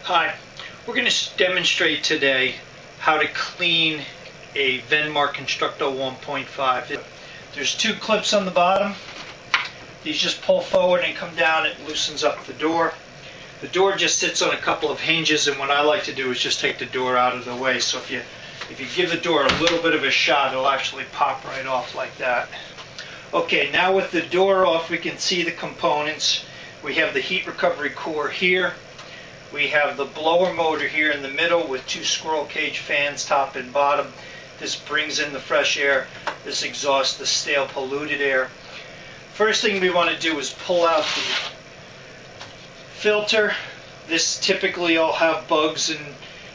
Hi, we're going to demonstrate today how to clean a Venmar Constructo 1.5. There's two clips on the bottom. These just pull forward and come down. It loosens up the door. The door just sits on a couple of hinges, and what I like to do is just take the door out of the way. So if you give the door a little bit of a shot, it'll actually pop right off like that. Okay, now with the door off, we can see the components. We have the heat recovery core here. We have the blower motor here in the middle with two squirrel cage fans, top and bottom. This brings in the fresh air. This exhausts the stale, polluted air. First thing we want to do is pull out the filter. This typically will have bugs, and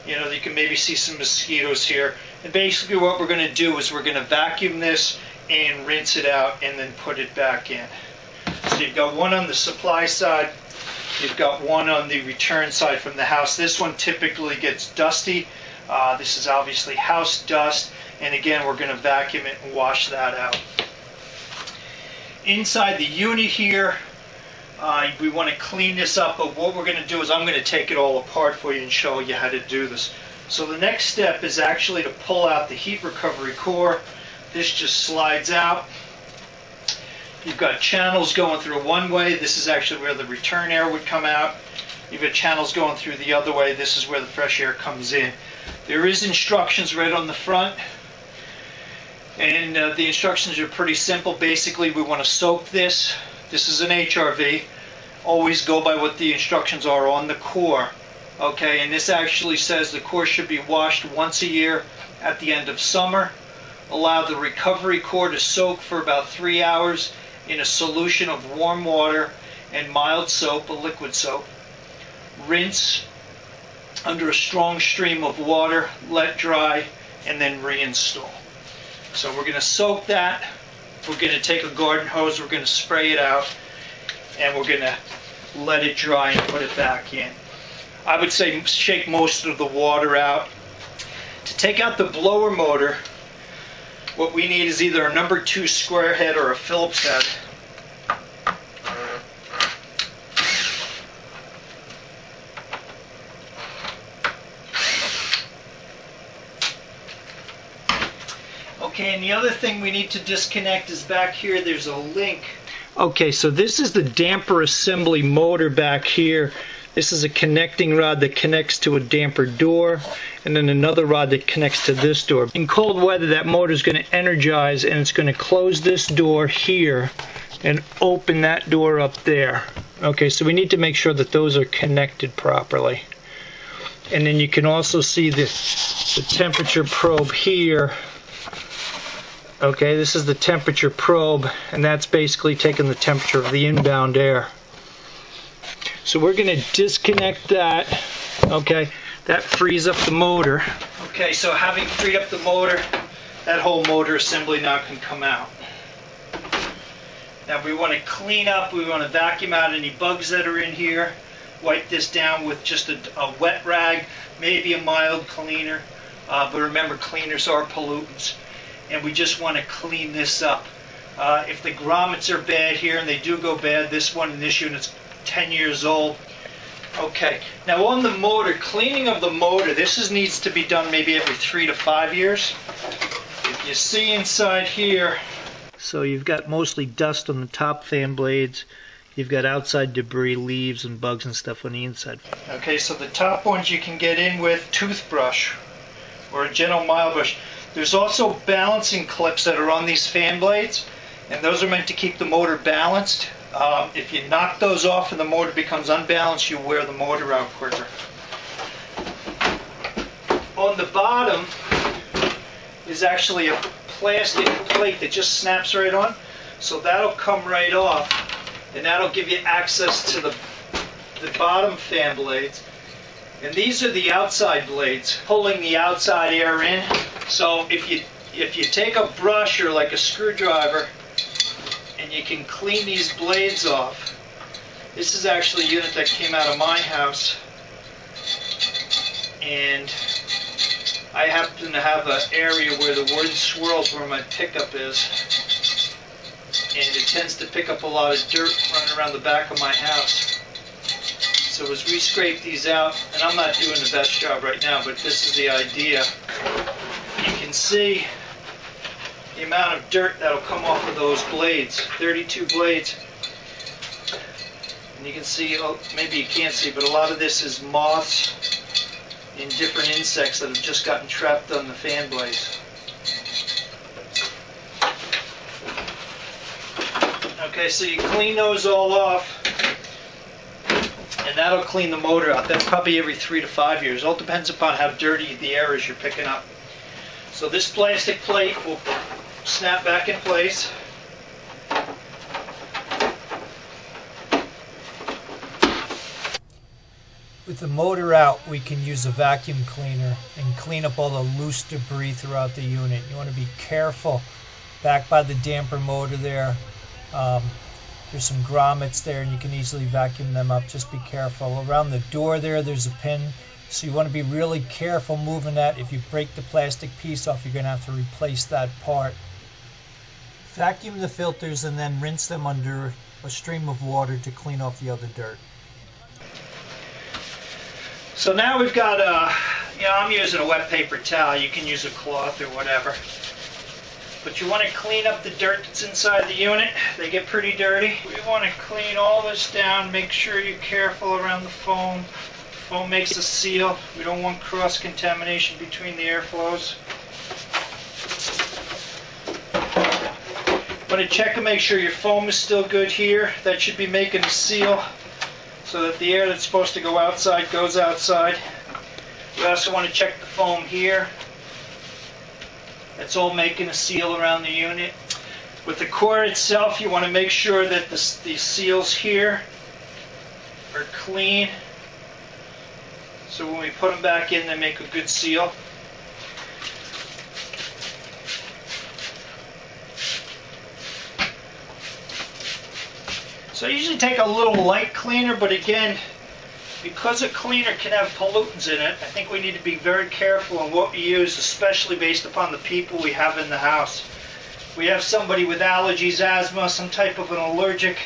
you can maybe see some mosquitoes here. And basically what we're going to do is we're going to vacuum this and rinse it out and then put it back in. So you've got one on the supply side. You've got one on the return side from the house. This one typically gets dusty. This is obviously house dust, and again we're going to vacuum it and wash that out. Inside the unit here, we want to clean this up, but what we're going to do is I'm going to take it all apart for you and show you how to do this. So the next step is actually to pull out the heat recovery core. This just slides out. You've got channels going through one way. This is actually where the return air would come out. You've got channels going through the other way. This is where the fresh air comes in. There is instructions right on the front, and the instructions are pretty simple. Basically, we want to soak this. This is an HRV. Always go by what the instructions are on the core. Okay, and this actually says the core should be washed once a year at the end of summer. Allow the recovery core to soak for about 3 hours in a solution of warm water and mild soap, a liquid soap. Rinse under a strong stream of water, let dry, and then reinstall. So we're going to soak that. We're going to take a garden hose, we're going to spray it out, and we're going to let it dry and put it back in. I would say shake most of the water out. To take out the blower motor, what we need is either a number 2 square head or a Phillips head. Okay, and the other thing we need to disconnect is back here, there's a link. Okay, so this is the damper assembly motor back here. This is a connecting rod that connects to a damper door, and then another rod that connects to this door. In cold weather, that motor is going to energize, and it's going to close this door here and open that door up there. Okay, so we need to make sure that those are connected properly. And then you can also see the temperature probe here. Okay, this is the temperature probe, and that's basically taking the temperature of the inbound air. So we're going to disconnect that. Okay, that frees up the motor. Okay, so having freed up the motor, that whole motor assembly now can come out. Now we want to clean up, we want to vacuum out any bugs that are in here. Wipe this down with just a wet rag, maybe a mild cleaner, but remember, cleaners are pollutants. And we just want to clean this up. If the grommets are bad here, and they do go bad, this one in this unit's 10 years old. Okay, now on the motor, cleaning of the motor, this needs to be done maybe every 3 to 5 years. If you see inside here, so you've got mostly dust on the top fan blades. You've got outside debris, leaves and bugs and stuff on the inside. Okay, so the top ones you can get in with toothbrush or a gentle mild brush. There's also balancing clips that are on these fan blades, and those are meant to keep the motor balanced. If you knock those off and the motor becomes unbalanced, you wear the motor out quicker. On the bottom is actually a plastic plate that just snaps right on, so that'll come right off, and that'll give you access to the bottom fan blades. And these are the outside blades, pulling the outside air in. So if you take a brush or like a screwdriver and you can clean these blades off. This is actually a unit that came out of my house, and I happen to have an area where the wood swirls where my pickup is, and it tends to pick up a lot of dirt running around the back of my house. So as we scrape these out, and I'm not doing the best job right now, but this is the idea. You can see the amount of dirt that'll come off of those blades, 32 blades. And you can see, oh, maybe you can't see, but a lot of this is moths and different insects that have just gotten trapped on the fan blades. Okay, so you clean those all off, and that'll clean the motor out. That's probably every 3 to 5 years. All depends upon how dirty the air is you're picking up. So this plastic plate will snap back in place. With the motor out, we can use a vacuum cleaner and clean up all the loose debris throughout the unit. You want to be careful. Back by the damper motor there, there's some grommets there, and you can easily vacuum them up. Just be careful. Around the door there, there's a pin, so you want to be really careful moving that. If you break the plastic piece off, you're going to have to replace that part. Vacuum the filters and then rinse them under a stream of water to clean off the other dirt. So now we've got I'm using a wet paper towel. You can use a cloth or whatever. But you want to clean up the dirt that's inside the unit. They get pretty dirty. We want to clean all this down. Make sure you're careful around the foam. Foam makes a seal. We don't want cross-contamination between the airflows. Want to check and make sure your foam is still good here. That should be making a seal, so that the air that's supposed to go outside goes outside. We also want to check the foam here. That's all making a seal around the unit. With the core itself, you want to make sure that the seals here are clean. So when we put them back in, they make a good seal. So I usually take a little light cleaner, but again, because a cleaner can have pollutants in it, I think we need to be very careful on what we use, especially based upon the people we have in the house. If we have somebody with allergies, asthma, some type of an allergic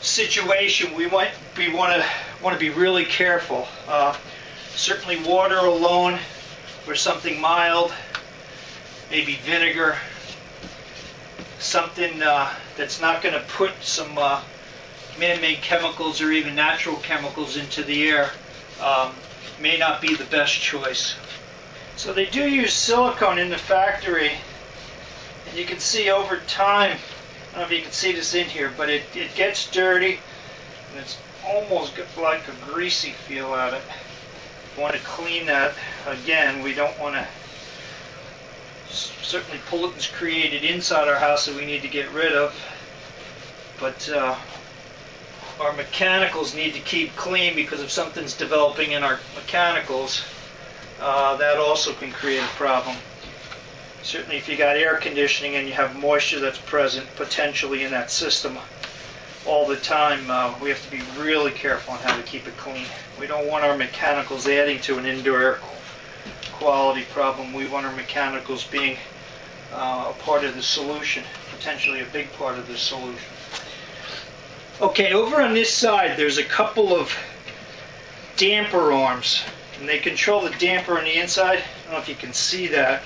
situation, we want to be really careful. Certainly water alone, or something mild, maybe vinegar, something that's not going to put some man-made chemicals or even natural chemicals into the air, may not be the best choice. So they do use silicone in the factory, and you can see over time, I don't know if you can see this in here, but it gets dirty, and it's almost got like a greasy feel at it. We want to clean that. Again, we don't want to, certainly pollutants created inside our house that we need to get rid of, but our mechanicals need to keep clean, because if something's developing in our mechanicals, that also can create a problem. Certainly if you got air conditioning and you have moisture that's present potentially in that system all the time, we have to be really careful on how to keep it clean. We don't want our mechanicals adding to an indoor air quality problem. We want our mechanicals being a part of the solution, potentially a big part of the solution. Okay, over on this side there's a couple of damper arms, and they control the damper on the inside. I don't know if you can see that.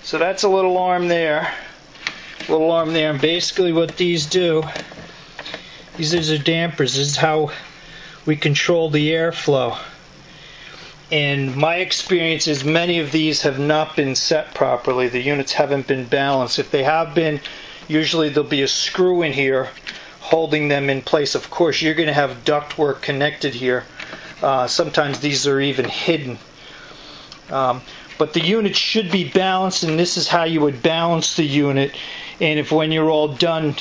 So that's a little arm there, and basically what these do, these are dampers. This is how we control the airflow. And my experience is many of these have not been set properly. The units haven't been balanced. If they have been, usually there'll be a screw in here holding them in place. Of course, you're going to have ductwork connected here. Sometimes these are even hidden. But the unit should be balanced, and this is how you would balance the unit. And if when you're all done,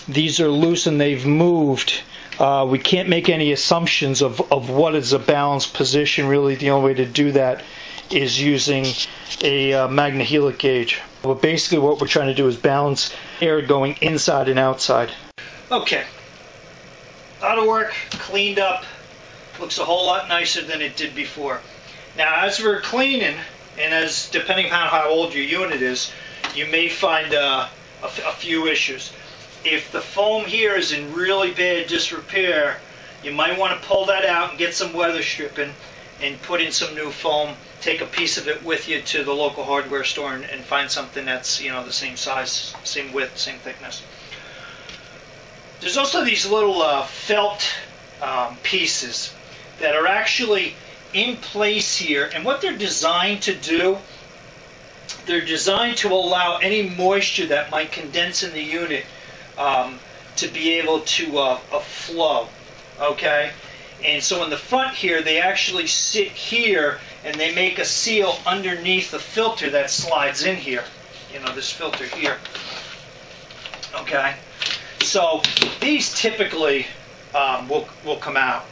these are loose and they've moved, we can't make any assumptions of what is a balanced position. Really, the only way to do that is using a magnehelic gauge. But basically what we're trying to do is balance air going inside and outside. Okay, out of work, cleaned up, looks a whole lot nicer than it did before. Now as we're cleaning, and as depending on how old your unit is, you may find a few issues. if the foam here is in really bad disrepair, you might want to pull that out and get some weather stripping and put in some new foam. Take a piece of it with you to the local hardware store and find something that's, you know, the same size, same width, same thickness. There's also these little felt pieces that are actually in place here, and what they're designed to do, they're designed to allow any moisture that might condense in the unit to be able to flow, okay? And so in the front here, they actually sit here and they make a seal underneath the filter that slides in here, you know, this filter here, okay? So these typically will come out,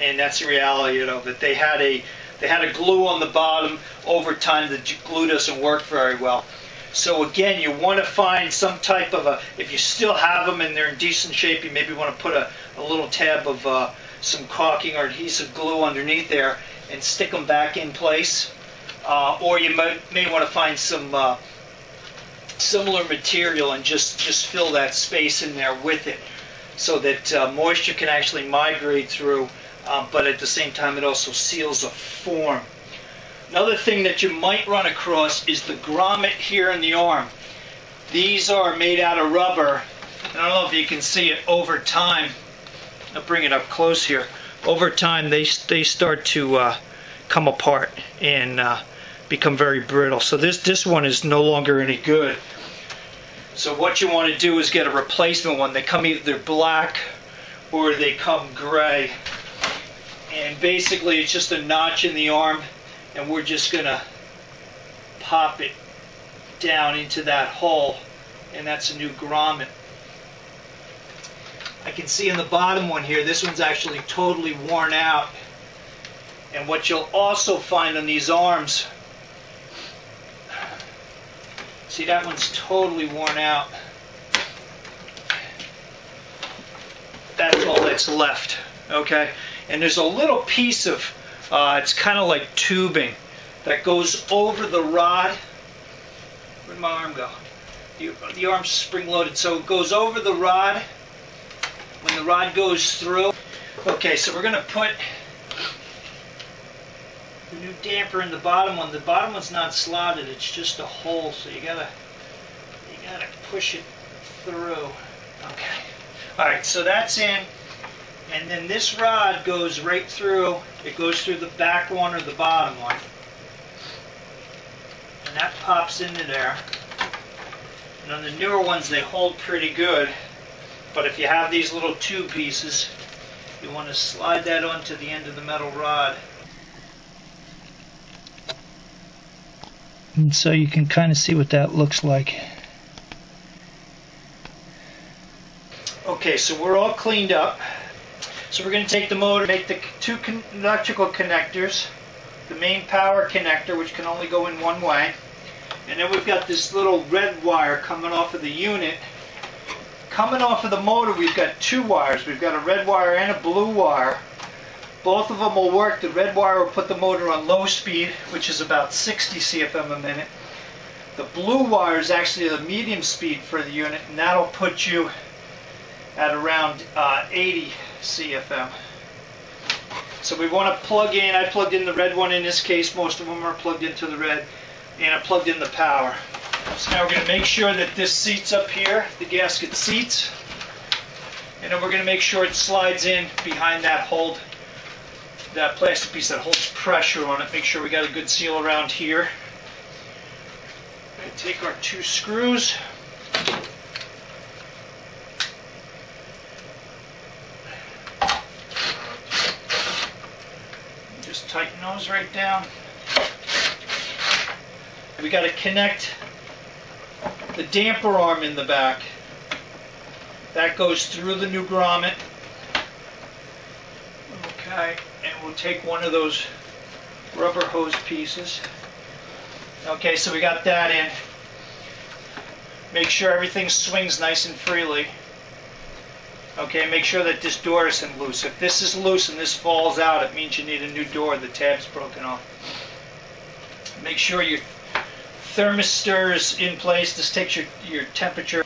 and that's the reality of it. They had a glue on the bottom. Over time, the glue doesn't work very well. So again, you want to find some type of if you still have them and they're in decent shape, you maybe want to put a little tab of some caulking or adhesive glue underneath there and stick them back in place. Or you may want to find some similar material and just fill that space in there with it, so that moisture can actually migrate through, but at the same time it also seals a form. Another thing that you might run across is the grommet here in the arm. These are made out of rubber. I don't know if you can see it. Over time, I'll bring it up close here. Over time they start to come apart and become very brittle. So this one is no longer any good. So what you want to do is get a replacement one. They come either black or they come gray. And basically it's just a notch in the arm, and we're just going to pop it down into that hole, and that's a new grommet. I can see in the bottom one here, this one's actually totally worn out. And what you'll also find on these arms, see, that one's totally worn out. That's all that's left, okay? And there's a little piece of, it's kind of like tubing that goes over the rod. Where'd my arm go? The arm's spring-loaded, so it goes over the rod when the rod goes through. Okay, so we're going to put the new damper in the bottom one. The bottom one's not slotted, it's just a hole, so you gotta push it through. Okay. Alright, so that's in. And then this rod goes right through. It goes through the back one or the bottom one. And that pops into there. And on the newer ones, they hold pretty good. But if you have these little tube pieces, you want to slide that onto the end of the metal rod. And so you can kind of see what that looks like. Okay, so we're all cleaned up. So we're going to take the motor, make the two electrical connectors, the main power connector, which can only go in one way, and then we've got this little red wire coming off of the unit. Coming off of the motor, we've got two wires. We've got a red wire and a blue wire. Both of them will work. The red wire will put the motor on low speed, which is about 60 CFM a minute. The blue wire is actually the medium speed for the unit, and that'll put you at around 80 CFM. So we want to plug in, I plugged in the red one in this case, most of them are plugged into the red, and I plugged in the power. So now we're going to make sure that this seats up here, the gasket seats, and then we're going to make sure it slides in behind that plastic piece that holds pressure on it. Make sure we got a good seal around here. We're going to take our two screws. Just tighten those right down. We got to connect the damper arm in the back. That goes through the new grommet. Okay, and we'll take one of those rubber hose pieces. Okay, so we got that in. Make sure everything swings nice and freely. Okay, make sure that this door isn't loose. If this is loose and this falls out, it means you need a new door. The tab's broken off. Make sure your thermistor is in place. This takes your temperature.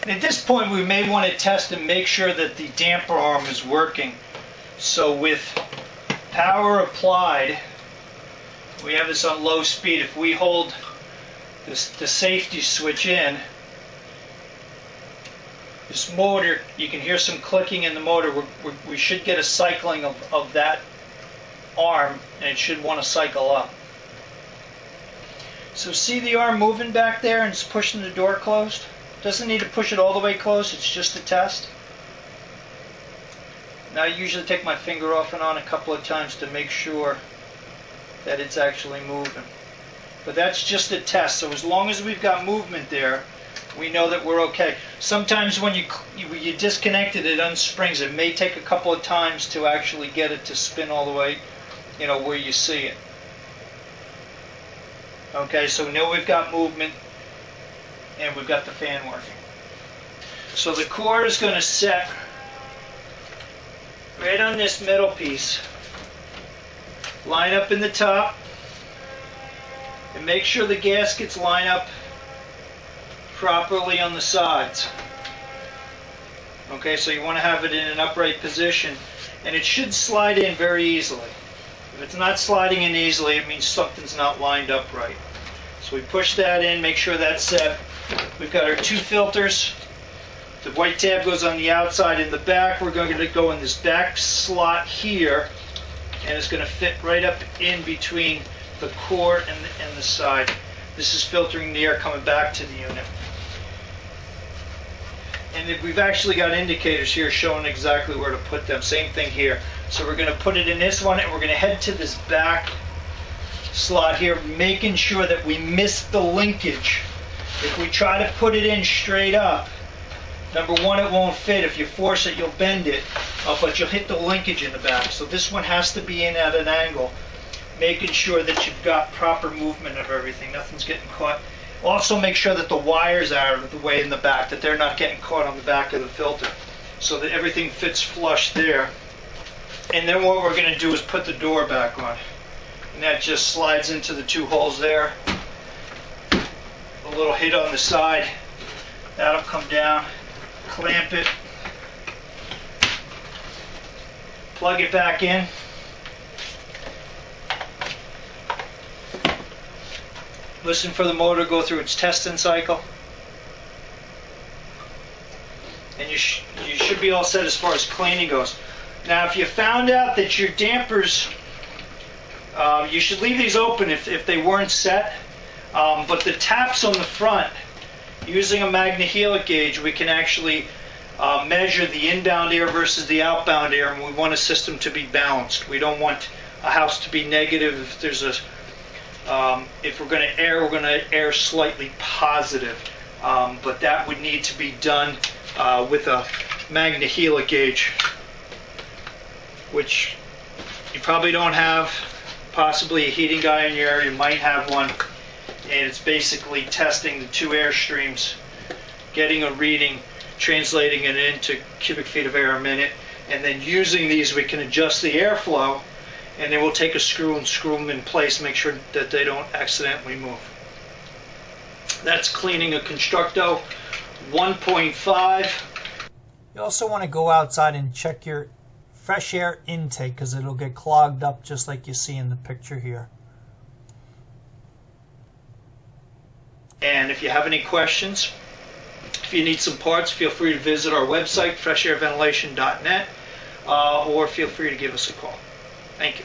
And at this point, we may want to test and make sure that the damper arm is working. So with power applied, we have this on low speed. If we hold the safety switch in, this motor, you can hear some clicking in the motor. We should get a cycling of that arm, and it should want to cycle up. So see the arm moving back there, and it's pushing the door closed? Doesn't need to push it all the way closed, it's just a test. Now I usually take my finger off and on a couple of times to make sure that it's actually moving. But that's just a test, so as long as we've got movement there, we know that we're okay. Sometimes when you disconnect it, it unsprings. It may take a couple of times to actually get it to spin all the way, where you see it. Okay, so we know we've got movement and we've got the fan working. So the core is going to set right on this middle piece. Line up in the top and make sure the gaskets line up properly on the sides. Okay, so you want to have it in an upright position, and it should slide in very easily. If it's not sliding in easily, it means something's not lined up right. So we push that in, make sure that's set. We've got our 2 filters. The white tab goes on the outside. In the back, we're going to go in this back slot here, and it's going to fit right up in between the core and the side. This is filtering the air coming back to the unit. And we've actually got indicators here showing exactly where to put them. Same thing here. So we're going to put it in this one, and we're going to head to this back slot here, making sure that we miss the linkage. If we try to put it in straight up, number one, it won't fit. If you force it, you'll bend it, but you'll hit the linkage in the back. So this one has to be in at an angle, making sure that you've got proper movement of everything. Nothing's getting caught. Also make sure that the wires are out of the way in the back, that they're not getting caught on the back of the filter, so that everything fits flush there. And then what we're going to do is put the door back on. And that just slides into the 2 holes there. A little hit on the side. That'll come down. Clamp it. Plug it back in. Listen for the motor to go through its testing cycle. And you should be all set as far as cleaning goes. Now if you found out that your dampers, you should leave these open if they weren't set, but the taps on the front, using a magnehelic gauge, we can actually measure the inbound air versus the outbound air, and we want a system to be balanced. We don't want a house to be negative. If there's a if we're going to air slightly positive, but that would need to be done with a magnehelic gauge, which you probably don't have. Possibly a heating guy in your area might have one, and it's basically testing the 2 air streams, getting a reading, translating it into cubic feet of air a minute, and then using these we can adjust the airflow. And then we'll take a screw and screw them in place, make sure that they don't accidentally move. That's cleaning a Constructo 1.5. You also want to go outside and check your fresh air intake, because it'll get clogged up just like you see in the picture here. And if you have any questions, if you need some parts, feel free to visit our website, freshairventilation.net, or feel free to give us a call. Thank you.